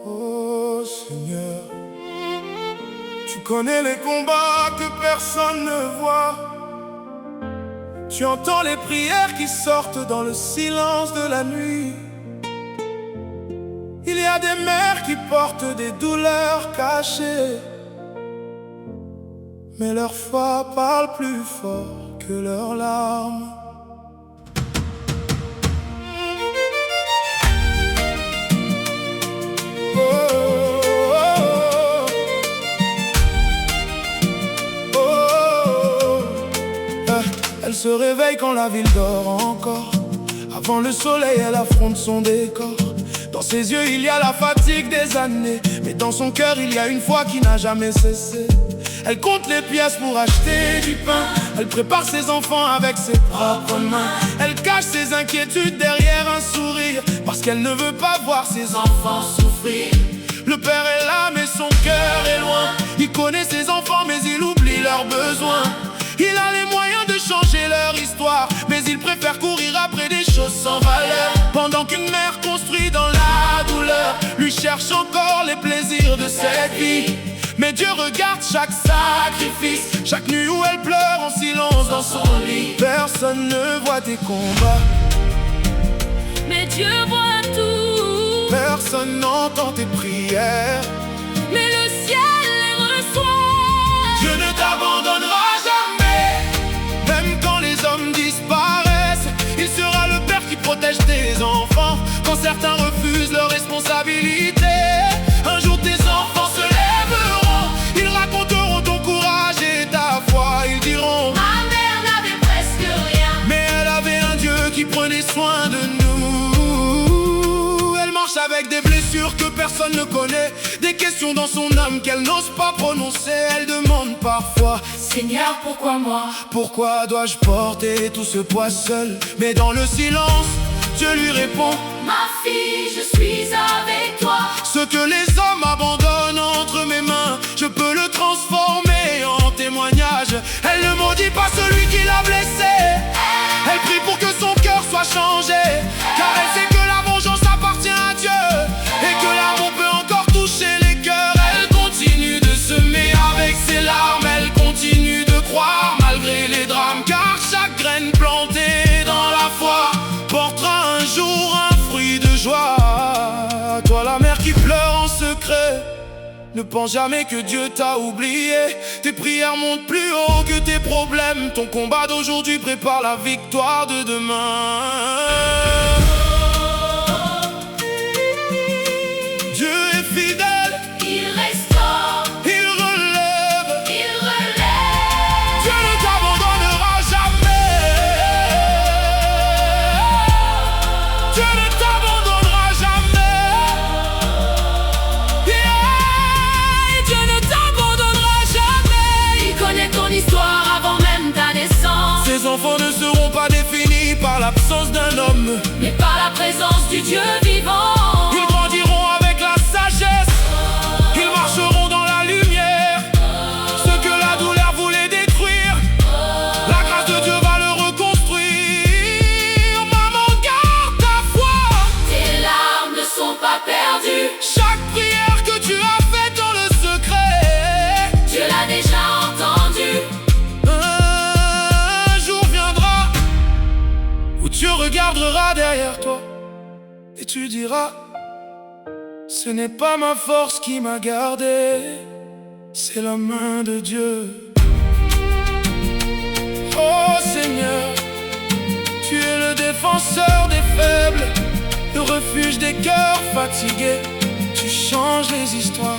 Oh Seigneur, tu connais les combats que personne ne voit. Tu entends les prières qui sortent dans le silence de la nuit. Il y a des mères qui portent des douleurs cachées, mais leur foi parle plus fort que leurs larmes. Elle se réveille quand la ville dort encore. Avant le soleil, elle affronte son décor. Dans ses yeux, il y a la fatigue des années, mais dans son cœur, il y a une foi qui n'a jamais cessé. Elle compte les pièces pour acheter du pain. Elle prépare ses enfants avec ses propres mains. Elle cache ses inquiétudes derrière un sourire, parce qu'elle ne veut pas voir ses enfants souffrir. Le père est là, mais son cœur est loin. Il connaît ses enfants, mais il oublie leurs besoins. Il a les moyens de changer leur histoire, mais il préfère courir après des choses sans valeur. Pendant qu'une mère construit dans la douleur, lui cherche encore les plaisirs de cette vie. Mais Dieu regarde chaque sacrifice, chaque nuit où elle pleure en silence dans son lit. Personne ne voit tes combats, mais Dieu voit tout. Personne n'entend tes prières, mais le ciel les reçoit. Dieu ne t'abandonnera jamais. Même quand les hommes disparaissent, il sera le Père qui protège tes enfants. Quand certains refusent leur responsabilité, un jour tes enfants se lèveront. Ils raconteront ton courage et ta foi. Ils diront: ma mère n'avait presque rien, mais elle avait un Dieu qui prenait soin de nous. Elle marche avec des blessures que personne ne connaît, des questions dans son âme qu'elle n'ose pas prononcer. Elle demande parfois: Seigneur, pourquoi moi? Pourquoi dois-je porter tout ce poids seul? Mais dans le silence, Dieu lui répond: ma fille, je suis avec toi. Ce que les hommes abandonnent entre mes mains, je peux le transformer en témoignage. Elle ne maudit pas celui qui l'a blessée. Elle prie pour que son cœur soit changé, car elle sait que la vengeance appartient à Dieu et que l'amour peut encore toucher les cœurs. Elle continue de semer avec ses larmes. Elle continue de croire malgré les drames, car chaque graine plantée dans la foi portera un jour un fruit de joie. Toi la mère qui pleure en secret, ne pense jamais que Dieu t'a oublié. Tes prières montent plus haut que tes problèmes. Ton combat d'aujourd'hui prépare la victoire de demain. Dieu est fidèle, Il restaure, il relève. il relève. Dieu ne t'abandonnera jamais. Dieu ne t'abandonnera jamais. Yeah, Dieu ne t'abandonnera jamais. Il connaît ton histoire avant même ta naissance. Ses enfants ne seront pas définis par l'absence d'un homme, Mais par la présence du Dieu vivant. ils grandiront avec la sagesse. Ils marcheront dans la lumière. Ce que la douleur voulait détruire, la grâce de Dieu va le reconstruire. Maman, garde ta foi. Tes larmes ne sont pas perdues. Chaque prière que tu as faite dans le secret, Dieu l'a déjà entendue. un jour viendra où tu regarderas derrière toi et tu diras: ce n'est pas ma force qui m'a gardé, c'est la main de Dieu. Oh Seigneur, tu es le défenseur des faibles, le refuge des cœurs fatigués. Tu changes les histoires.